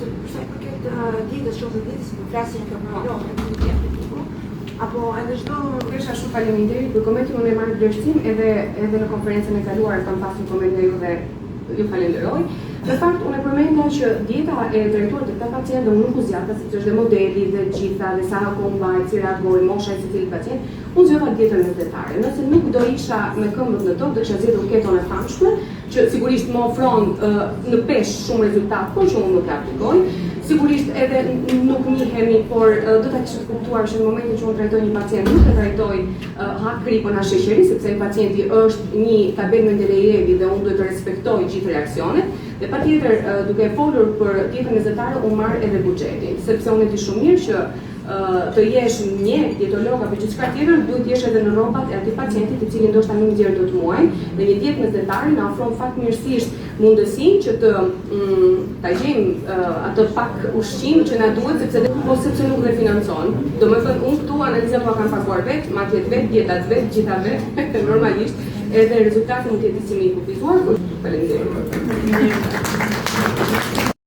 Për sa përket ditës, shoqë ditës, po flasim për program, apo edhe çdo Kisha shumë faleminderit për komentin, unë e marr vlerësim edhe në konferencën e kaluar kam pasur koment nga ju dhe ju falenderoj. Në fakt, unë e përmenda që dieta e drejtuar të këta pacientë unë nuk u zgjata, sepse është dhe modeli dhe gjitha dhe sa kohë mbajt, si reagoj, mosha e secilit pacient, unë zgjova dietën mesdhetare. Nëse nuk do isha me këmbët në tokë, do kisha zgjedhur keton e famshme, që sigurisht më ofron në pesh shumë rezultat, por që unë nuk e aplikoj. Sigurisht edhe nuk njihemi, por do ta kishte kuptuar që në momentin që unë trajtoj një pacient, nuk e trajtoj hakri po na sheqeri, sepse pacienti është një tabel Mendelejevi dhe unë duhet të respektoj gjithë reaksionet. Dhe patjetër, duke folur për dietën mesdhetare, u marr edhe buxhetin, sepse unë e di shumë mirë që të jesh një dietolog apo gjithçka tjetër, duhet të jesh edhe në rrobat e atij pacientit i cili ndoshta nuk nxjerr dot muajin, dhe një dietë mesdhetare na ofron fatmirësisht mundësinë që ta gjejmë atë pak ushqim që na duhet, sepse nuk dhe financon. Domethënë unë këtu analizat kam paguar vetë, madje vetë, dietat vetë, gjitha vetë, normalisht, edhe rezultati mund të jetë si më i kufizuar, por faleminderit.